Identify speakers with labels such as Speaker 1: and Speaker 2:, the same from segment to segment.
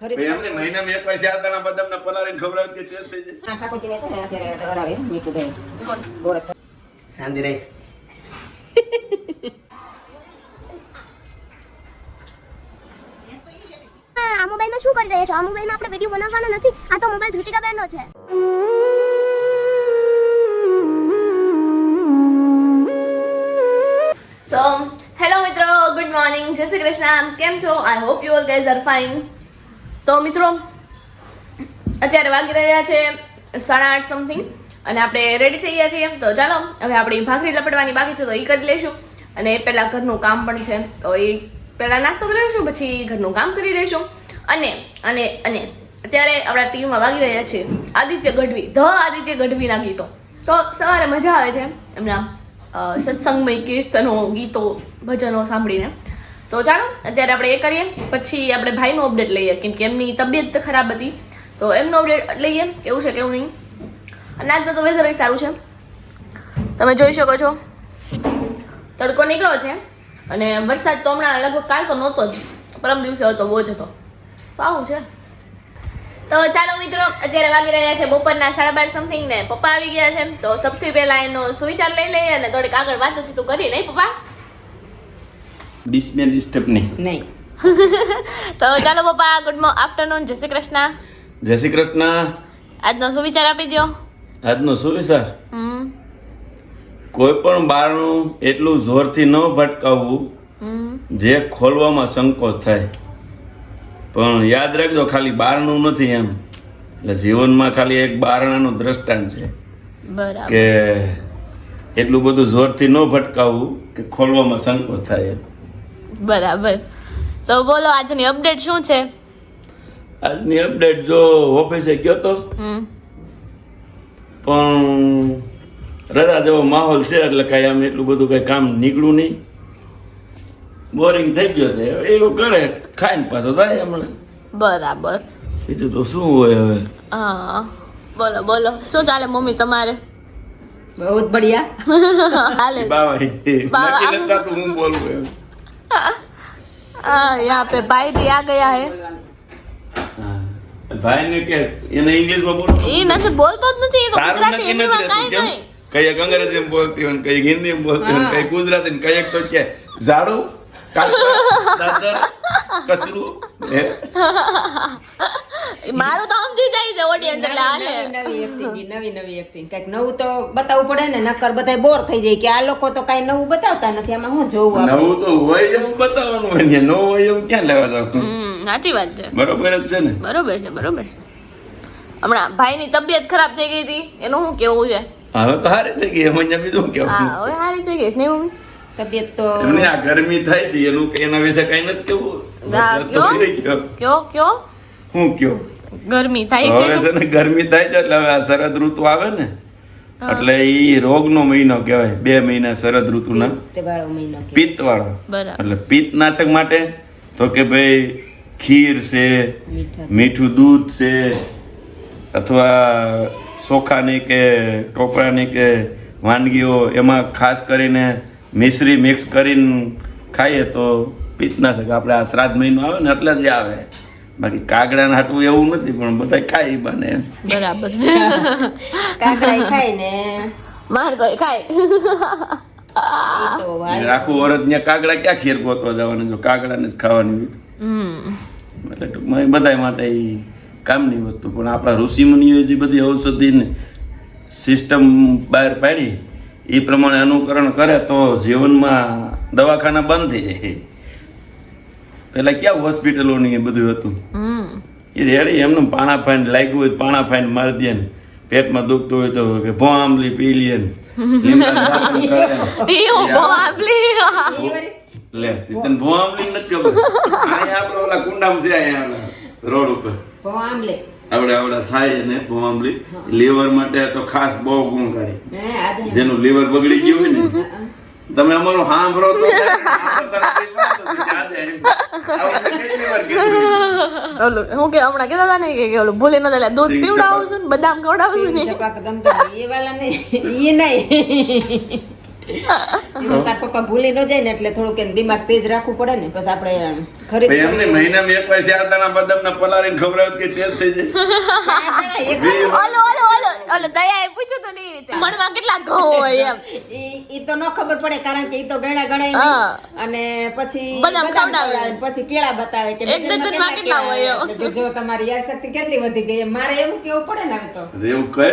Speaker 1: એમને મહિનામાં એક વાર ચાર દાણા બદામના પલાળીને ખવડાવતી તે જ થઈ જાય.
Speaker 2: ઠાકોરજીને છે ને અત્યારે હરાવે મીઠું દહીં ગોરસ
Speaker 3: શાંતિ રહી.
Speaker 4: આ મોબાઈલમાં શું કરી રહ્યા છો? આ મોબાઈલમાં આપણે વિડિયો બનાવવાનો નથી. આ તો મોબાઈલ ધૃતિકા બેનનો છે.
Speaker 5: સો હેલો મિત્રો, ગુડ મોર્નિંગ, જય શ્રી કૃષ્ણ. કેમ છો? I hope you all guys are fine. તો મિત્રો અત્યારે વાગી રહ્યા છે 8:30 સમથિંગ અને આપણે રેડી થઈ ગયા છીએ. તો ચાલો હવે આપણી ભાખરી લપડવાની બાકી છે તો એ કરી લઈશું અને પહેલાં ઘરનું કામ પણ છે તો એ પહેલાં નાસ્તો કરી લઈશું, પછી ઘરનું કામ કરી લઈશું. અને અને અને અત્યારે આપણા ટીવીમાં વાગી રહ્યા છે આદિત્ય ગઢવી, આદિત્ય ગઢવીના ગીતો. તો સવારે મજા આવે છે એમના સત્સંગમય કીર્તનો, ગીતો, ભજનો સાંભળીને. તો ચાલો અત્યારે આપણે એ કરીએ, પછી આપણે ભાઈનું અપડેટ લઈએ કેમ કે એમની તબિયત ખરાબ હતી તો એમનું અપડેટ લઈએ કેવું છે કેવું નહીં. અને આજનું તો વેધર સારું છે, તમે જોઈ શકો છો તડકો નીકળ્યો છે અને વરસાદ તો હમણાં લગભગ કાલ તો નહોતો જ, પરમ દિવસે હતો, બહુ જ હતો. તો આવું છે. તો ચાલો મિત્રો અત્યારે વાગી રહ્યા છે બપોરના 12:30 સમથિંગ ને પપ્પા આવી ગયા છે. તો સૌથી પહેલા એનો સુવિચાર લઈ લઈએ અને થોડીક આગળ વાતચીત કરી નહીં પપ્પા?
Speaker 1: ડિસ્ટર્બ નહીં.
Speaker 2: નહીં.
Speaker 5: તો ચાલો પપ્પા, ગુડ આફ્ટરનૂન, જય શ્રી કૃષ્ણ.
Speaker 1: જય શ્રી કૃષ્ણ.
Speaker 5: આજનો સુવિચાર આપી દો.
Speaker 1: આજનો સુવિચાર, કોઈ પણ બારણું એટલું જોરથી ન ભટકાવવું જે ખોલવામાં સંકોચ થાય. પણ યાદ રાખજો ખાલી બારણું નથી એમ, એટલે જીવનમાં ખાલી એક બારણાનું દ્રષ્ટાંત છે
Speaker 5: બરાબર
Speaker 1: કે એટલું બધું જોરથી ન ભટકાવવું કે ખોલવામાં સંકોચ થાય.
Speaker 5: બરાબર. તો બોલો આજની અપડેટ શું છે?
Speaker 1: આજની અપડેટ જો ઓફિસે ગયો તો પણ રજા જેવો માહોલ છે એટલે કઈ આમ એટલું બધું કઈ કામ નીકળ્યું નહીં, બોરિંગ થઈ ગયો છે. એવું કરે ખાઈને પાછો જાય હમણાં.
Speaker 5: બરાબર.
Speaker 1: બીજું તો શું હોય હવે.
Speaker 5: હા બોલો બોલો, શું ચાલે મમ્મી તમારે?
Speaker 2: બહુ જ બઢિયા.
Speaker 5: હાલે
Speaker 1: બાવા નક્કી નથી થતું હું બોલું એમ.
Speaker 5: हाँ यहाँ पे भाई भी आ गया है.
Speaker 1: ભાઈ ને કે એને ઇંગ્લિશમાં બોલો.
Speaker 5: એ નથી બોલતો જ નથી, એ તો
Speaker 1: તારું
Speaker 5: ગુજરાતી
Speaker 1: નક્કી
Speaker 5: હિન્દીમાં
Speaker 1: નથી
Speaker 5: કાંઈ
Speaker 1: રહેતું
Speaker 5: નહીં.
Speaker 1: કેમ? કઈક અંગ્રેજીમાં બોલતી હોય, કઈક હિન્દીમાં બોલતી હોય, કઈક ગુજરાતી, કઈક તો કે ઝાડુ, કાચા, દાદર, કસરું.
Speaker 5: મારું તો સમજી જાય છે ઓડિયન્સ એટલે હાલે.
Speaker 2: નવી એક્ટિંગ કઈક નવું તો બતાવવું પડે ને, નકર બધા બોર થઈ જાય કે આ લોકો તો કઈ નવું બતાવતા નથી, આમાં શું જોવું આપણે?
Speaker 1: નવું તો હોય એવું બતાવવાનું હોય ને, ન હોય એવું ક્યાં લેવા જવું?
Speaker 5: સાચી વાત છે.
Speaker 1: બરોબર જ છે ને?
Speaker 5: બરોબર છે બરોબર છે. હમણાં ભાઈની તબિયત ખરાબ થઈ ગઈ હતી એનું શું કેવું છે?
Speaker 1: હવે તો સારી થઈ ગઈ, એમાં બીજું કેવું?
Speaker 5: હા હવે સારી થઈ ગઈ છે ને મમ્મી?
Speaker 2: તબિયત તો
Speaker 1: એમને આ ગરમી થાય છે એનું એના વિશે કઈ નથી કેવું. વરસાદ તો પડી ગયો.
Speaker 5: કયો
Speaker 1: હું કયો
Speaker 5: ગરમી થાય
Speaker 1: હવે
Speaker 5: છે?
Speaker 1: છે ને ગરમી થાય છે એટલે હવે આ શરદ ઋતુ આવે ને એટલે ઈ રોગનો મહિનો કહેવાય. 2 મહિના શરદ ઋતુના
Speaker 2: તે વાળો મહિનો કે
Speaker 1: પિત્ત વાળો.
Speaker 5: બરાબર.
Speaker 1: એટલે પિત્ત નાશક માટે તો કે ભાઈ ખીર છે,
Speaker 2: મીઠા
Speaker 1: મીઠું દૂધ છે, અથવા ચોખાની કે ટોપરાની કે વાનગીઓ એમાં ખાસ કરીને મિશ્રી મિક્સ કરીને ખાઈએ તો પિત્તનાશક. આપણે આ શ્રાદ્ધ મહિનો આવે ને એટલે જ આવે, બાકી કાગડાને હાટવું એવું નથી, પણ બધા ખાય બને એમ.
Speaker 5: બરાબર છે.
Speaker 2: કાકડા ખાય ને
Speaker 5: માણસો ખાય.
Speaker 2: ઈ તો
Speaker 1: આખું વરસ ત્યાં કાગડા ક્યાં ખીર ગોતવા જવાનું, જો કાગડાને જ ખાવાની હોય. એટલે ટૂંકમાં એ બધા માટે એ કામની વસ્તુ. પણ આપણા ઋષિમુનિઓએ જે બધી ઔષધિની સિસ્ટમ બહાર પાડી એ પ્રમાણે અનુકરણ કરે તો જીવનમાં દવાખાના બંધ થઈ જાય. પેલા ક્યાં હોસ્પિટલોની એ બધું હતું, એ રેડી એમને પાણા ફાઈન લાગ્યું હોય પાણા ફાઈન મારી દે ને, પેટમાં દુખતું હોય તો કે ભો આંબલી પી લે ને, લે તને ભો આંબલી નથી ખબર? અહીંયા આપણે ઓલા કુંડામાં છે, અહીંયા રોડ ઉપર
Speaker 2: આમલે
Speaker 1: આવડા સાય ને ભો આંબલી લીવર માટે તો ખાસ બહુ ગુણકારી.
Speaker 2: હે આજે
Speaker 1: જેનું લીવર બગડી ગયું હોય ને, તમે અમારું સાંભળો તો
Speaker 5: ઓલું હું કે હમણાં કહેતા હતા ને કે ઓલું ભૂલી ન જાય દૂધ પીવડાવું છું ને બદામ ખવડાવું છું ને.
Speaker 2: ચપાક દમ તો એ વાલા ને એ નહીં એમાં તાર પપ્પા ભૂલી ન જાય ને એટલે થોડુંક એને દિમાગ તેજ રાખવું પડે ને પછી આપણે
Speaker 1: ભાઈ
Speaker 2: ખરીદી
Speaker 1: એમને મહિનામાં એક વાર 4 દાણા બદામના પલાળીને ખવડાવે કે તેજ થઈ જાય
Speaker 5: ઓલો દયાએ પૂછ્યું તો નહીં રીતે મણમાં કેટલા ઘઉં હોય એમ
Speaker 2: ઈ તો ન ખબર પડે કારણ કે ઈ તો ગણા ગણાય
Speaker 5: હા.
Speaker 2: નહીં. અને પછી
Speaker 5: બદામ ખવડાવે.
Speaker 2: ખવડાવે, પછી કેળા બતાવે કે
Speaker 5: એક ડઝનમાં કેટલા હોય એમ.
Speaker 2: એટલે જો તમારી યાદશક્તિ કેટલી વધી ગઈ એમ. મારે એવું કેવું પડે ને હવે તો
Speaker 1: એવું કહે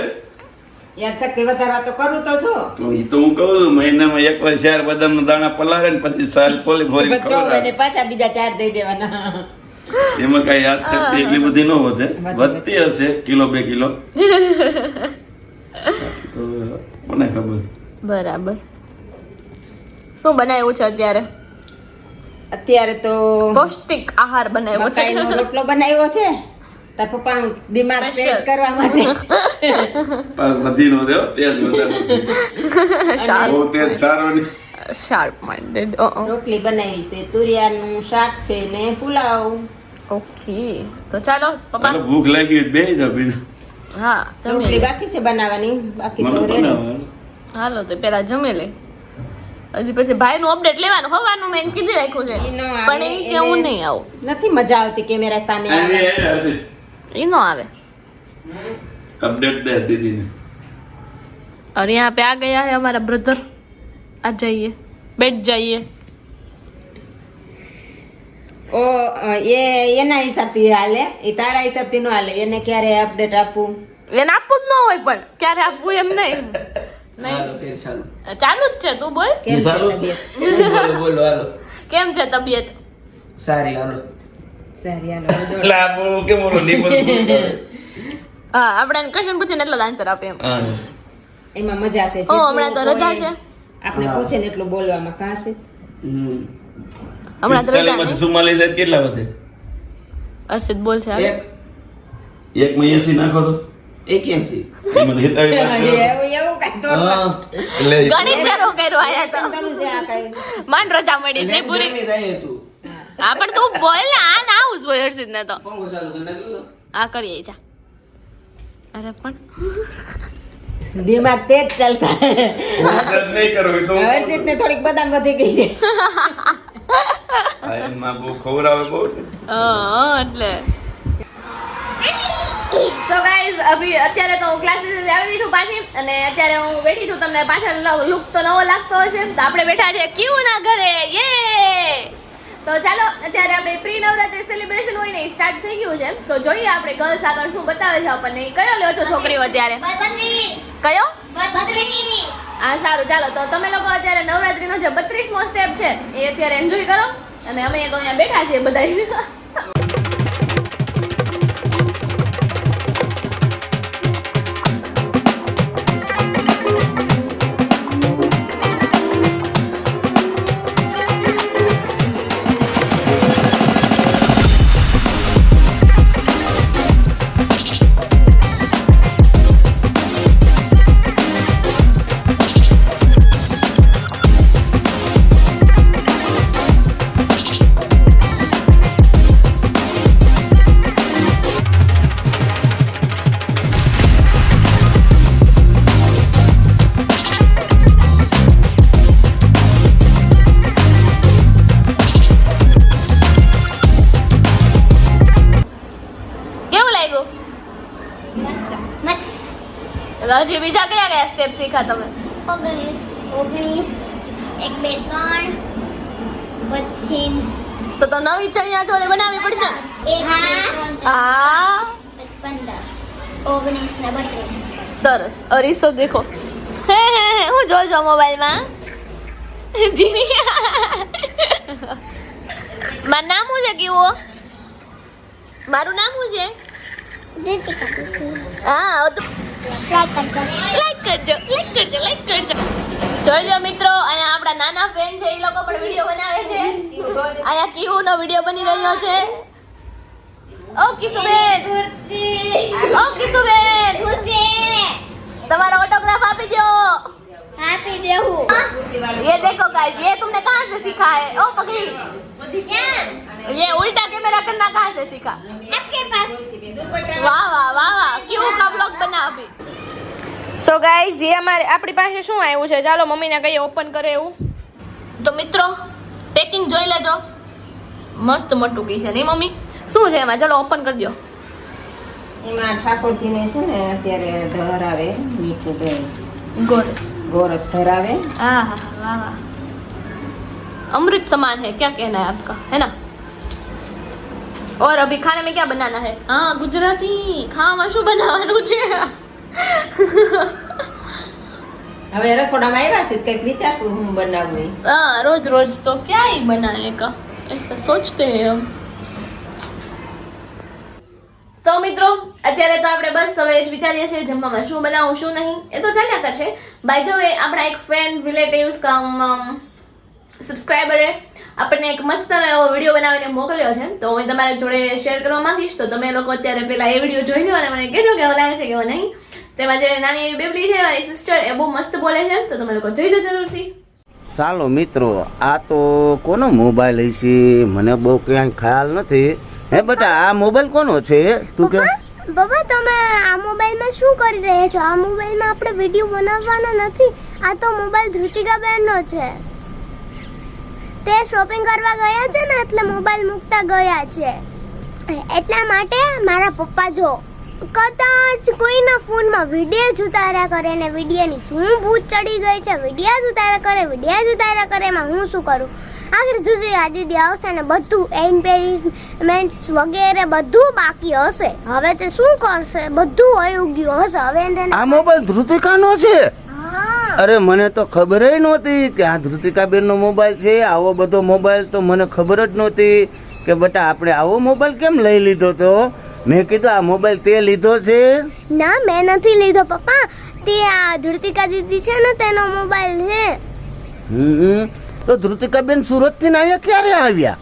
Speaker 2: યાદશક્તિ વધારવા તો કરું તો છું
Speaker 1: તો ઈ તો હું કહું છું મહિનામાં એક વાર 4 બદામના દાણા પલાળે ને પછી સાલ ફોલી ફોલી
Speaker 2: બચ્ચો હોય
Speaker 1: ખવડાવે
Speaker 2: ને પાછા બીજા 4 દઈ દેવાના.
Speaker 1: એમાં કઈ યાદ શક્તિ એટલી બધી ન વધે વધતી હશે કિલો 2 કિલો તો કોને ખબર
Speaker 5: બરાબર શું બનાવ્યું છે અત્યારે
Speaker 2: અત્યારે તો
Speaker 5: પૌષ્ટિક આહાર બનાવ્યો છે
Speaker 2: મકાઈનો રોટલો બનાવ્યો છે તાર પપ્પાનું દિમાગ તેજ
Speaker 5: Special.
Speaker 2: કરવા માટે
Speaker 1: બધી નો દેવો તેજ વધારે બહુ તેજ સારો નહીં
Speaker 5: શાર્પ માઇન્ડેડ
Speaker 2: રોટલી બનાવી છે તુરિયાનું શાક છે ને પુલાવ.
Speaker 5: ઓકે તો ચાલો પપ્પા
Speaker 1: હાલો, ભૂખ લાગી હોય બેહી જાવ બીજું
Speaker 5: હા
Speaker 2: રોટલી
Speaker 5: જમી લે
Speaker 2: બાકી છે બનાવવાની બાકી તો
Speaker 1: મને
Speaker 2: રેડી.
Speaker 1: બનાવવાનું
Speaker 5: હાલો તો પેલા જમી લે હજી પછી ભાઈ નું અપડેટ લેવાનું હવાનું મેં કીધી રાખ્યું છે
Speaker 2: ઈ નો આવે,
Speaker 5: પણ એ કે હું
Speaker 2: એને-
Speaker 5: નહીં આવું
Speaker 2: નથી મજા આવતી કેમેરા સામે આવે.
Speaker 5: એ નો આવે
Speaker 1: अपडेट दे दीदी ने
Speaker 5: और यहाँ पे आ गया है हमारा ब्रदर आ जाइए बैठ जाइए
Speaker 2: ઓ એ એના હિસાબથી હાલે એ તારા હિસાબથી નો હાલે એને ક્યારે અપડેટ આપવું
Speaker 5: એને આપવું જ ન હોય પણ ક્યારે આપવું એમ નહીં ચાલુ જ છે તું બોલ
Speaker 2: કેમ છે તબિયત?
Speaker 3: બોલો હાલો
Speaker 5: કેમ છે તબિયત
Speaker 3: સારી હાલો
Speaker 2: સારી હાલો દોડ.
Speaker 1: लाबो के बोलो लीबल
Speaker 5: હા આપણે એને ક્વેશ્ચન પૂછીને એટલો આન્સર આપે એમ
Speaker 1: हां
Speaker 2: એમાં મજા છે
Speaker 5: ઓ હમણાં તો રજા છે
Speaker 2: આપણે પૂછે ને એટલું બોલવામાં કાશે.
Speaker 5: હમણાં તો રજા
Speaker 1: મત
Speaker 5: નહીં
Speaker 1: સુમાલી જાય કેટલા વધે
Speaker 5: અર્ષિત બોલ છે હાલો.
Speaker 3: એક
Speaker 1: એક માં 80 નાખો તો
Speaker 3: 81
Speaker 1: એમાં હિતાવી વાત કરો
Speaker 2: એવું કાંઈ તોડવા.
Speaker 1: એટલે
Speaker 5: ગણિત ચાલુ કર્યું આયા તો
Speaker 2: સંતાણું છે આ કાંઈ.
Speaker 5: માંડ રજા મળી નહીં પૂરી
Speaker 3: જમી જાય તું
Speaker 5: હા પણ તું બોલ ને આ ના આવું જ હોય હર્ષિત ને તો
Speaker 3: પંખો ચાલુ કરી નાખ્યો
Speaker 5: આ કરીએ જા અરે પણ
Speaker 2: દિમાગ તેજ ચાલતા
Speaker 1: મદદ નહીં કરો એ તો
Speaker 2: હર્ષિત ને થોડીક બદામ વધી ગઈ છે.
Speaker 1: આ માં બહુ ખવરાવે બહુ
Speaker 5: એટલે સો ગાઈઝ અભી અત્યારે તો ક્લાસીસ આવી છું પાછી અને અત્યારે હું બેઠી છું તમને પાછળ લુક તો નવો લાગતો હશે તો આપણે બેઠા છે ક્યુ ના ઘરે યે તો ચાલો અત્યારે આપણે પ્રી નવરાત્રી સેલિબ્રેશન હોય ને સ્ટાર્ટ થઈ ગયું છે તો જોઈએ આપણે ગર્લ્સ આગળ શું બતાવે છે આપણને કયો લ્યો છો છોકરીઓ અત્યારે કયો હા સારું ચાલો તો તમે લોકો અત્યારે નવરાત્રીનો જે 32મો સ્ટેપ છે એ અત્યારે એન્જોય કરો અને અમે તો અહીંયા બેઠા છીએ બધા કેવું લાગ્યું હજી બીજા કયા કયા સ્ટેપ શીખા તમે
Speaker 4: 19 1 2 3 પછી
Speaker 5: તો નવી ચણિયા ચોળી બનાવવી પડશે ને?
Speaker 4: 1
Speaker 5: હા
Speaker 4: 15 19 ને 32
Speaker 5: સરસ અરીસો દેખો હે હે હે હું જોજો મોબાઈલમાં જીની મારું નામ શું છે કેવું મારું નામ શું છે હા તો લાઈક કરજો જોઈ લો મિત્રો અહીંયા આપણા નાના ફેન છે એ લોકો પણ વિડીયો બનાવે છે અહીંયા ક્યુ નો વિડીયો બની રહ્યો છે ઓ કિશુબેન તમારો ऑटोग्राफ આપી દો
Speaker 4: हैप्पी देहू
Speaker 5: ये देखो गाइस ये तुमने कहाँ से सीखा है ओ पगली ये उल्टा कैमरा करना कहाँ से सीखा
Speaker 4: आपके पास
Speaker 5: वाह वाह वाह वाह क्यों का ब्लॉग बना अभी સો ગાઈઝ જે આપણી પાસે શું આવ્યું છે ચાલો મમ્મીને કહીએ ઓપન કરે એવું. તો મિત્રો પેકિંગ જોઈ લેજો, મસ્ત મટુકી છે નહીં મમ્મી? શું છે એમાં? ચાલો ઓપન કરજો.
Speaker 2: એમાં ઠાકોરજીને છે ને અત્યારે ધરાવે મીઠું દહીં, गोरस धरावे.
Speaker 5: हाँ हाँ वाह वाह, अमृत समान है, क्या कहना है आपका, है ना? और अभी खाने में क्या बनाना है? हाँ गुजराती खावा શું બનાવવાનું છે?
Speaker 2: હવે રસોડામાં આવ્યા છે કંઈક વિચારશું હું બનાવું.
Speaker 5: हाँ रोज रोज तो क्या ही बनाने का, ऐसा सोचते हैं हम. તો મિત્રો અત્યારે તો આપણે બસ હવે જ વિચારીએ છીએ જમવામાં શું બનાવું શું નહીં, એ તો ચાલ્યા કરશે. બાય ધ વે આપણા એક ફ્રેન્ડ રિલેટિવ્સ સબસ્ક્રાઈબરે આપણને એક મસ્ત એવો વિડીયો બનાવીને મોકલ્યો છે, તો હું તમારા જોડે શેર કરવા માંગીશ. તો તમે લોકો અત્યારે પહેલા એ વિડીયો જોઈ લો અને મને કહેજો કેવો લાગે છે કેવો નહીં. તેમાં જે નાની એવી બેબલી છે મારી સિસ્ટર, એ બહુ મસ્ત બોલે છે, તો તમે લોકો જોઈજો જરૂરથી.
Speaker 6: ચાલો મિત્રો, આ તો કોનો મોબાઈલ હશે? મને બહુ ક્યાંય ખ્યાલ નથી. હે બેટા, આ મોબાઈલ કોનો છે? તું કે
Speaker 4: બાબા તમે આ મોબાઈલમાં શું કરી રહ્યા છો? આ મોબાઈલમાં આપણે વિડીયો બનાવવાના નથી. આ તો મોબાઈલ ધૃતિકા બેનનો છે. તે શોપિંગ કરવા ગયા છે ને એટલે મોબાઈલ મૂકતા ગયા છે. એટલા માટે મારા પપ્પા જો કદાચ કોઈના ફોનમાં વિડીયો જ ઉતાર્યા કરે ને વિડીયોની શું ભૂત ચડી ગઈ છે, વિડીયો જ ઉતાર્યા કરે, એમાં હું શું કરું? આગળ સુધી દીદી આવશે ને બધું એન્ટરટેનમેન્ટ વગેરે બધું બાકી હશે. હવે તે શું કરશે? બધું વયું ગયું હશે. હવે
Speaker 6: આ મોબાઈલ ધૃતિકાનો છે?
Speaker 4: હા.
Speaker 6: અરે મને તો ખબર જ નહોતી કે આ ધૃતિકાબેન નો મોબાઈલ છે. આવો બધો મોબાઈલ તો મને ખબર જ નહોતી કે બેટા આપણે આવો મોબાઈલ કેમ લઈ લીધો? તો મેં કીધું આ મોબાઈલ તે લીધો છે?
Speaker 4: ના મેં નથી લીધો પપ્પા, તે આ ધૃતિકા દીદી છે ને તેનો મોબાઈલ છે.
Speaker 6: તો ધૃતિકાબેન સુરત થી અહીંયા ક્યારે આવ્યા?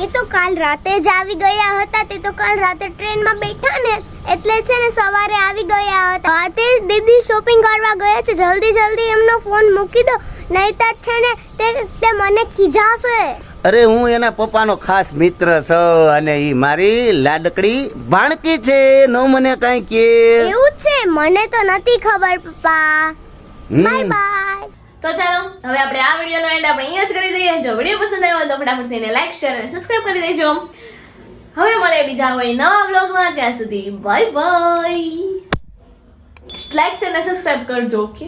Speaker 4: એ તો કાલ રાતે જ આવી ગયા હતા. તે તો કાલ રાતે ટ્રેનમાં બેઠા ને એટલે છે ને સવારે આવી ગયા હતા. તે દીદી શોપિંગ કરવા ગયા છે. જલ્દી એમનો ફોન મૂકી દો, નહીતર છે ને તે મને ખીજાશે.
Speaker 6: અરે હું એના પપ્પાનો ખાસ મિત્ર છું અને ઈ મારી લાડકડી ભાણકી છે. નો મને કઈ કે
Speaker 4: એવું છે? મને તો નથી ખબર પપ્પા. Bye bye.
Speaker 5: તો ચાલો હવે આપણે આ વિડીયોનો એન્ડ આપણે અહીંયા જ કરી દઈએ. જો વિડીયો પસંદ આવ્યો તો ફટાફટ થઈને લાઈક શેર અને સબસ્ક્રાઇબ કરી દેજો. હવે મળે બીજા કોઈ નવા વ્લોગમાં, ત્યાં સુધી બાય બાય. લાઈક શેર અને સબસ્ક્રાઇબ કરજો. ઓકે.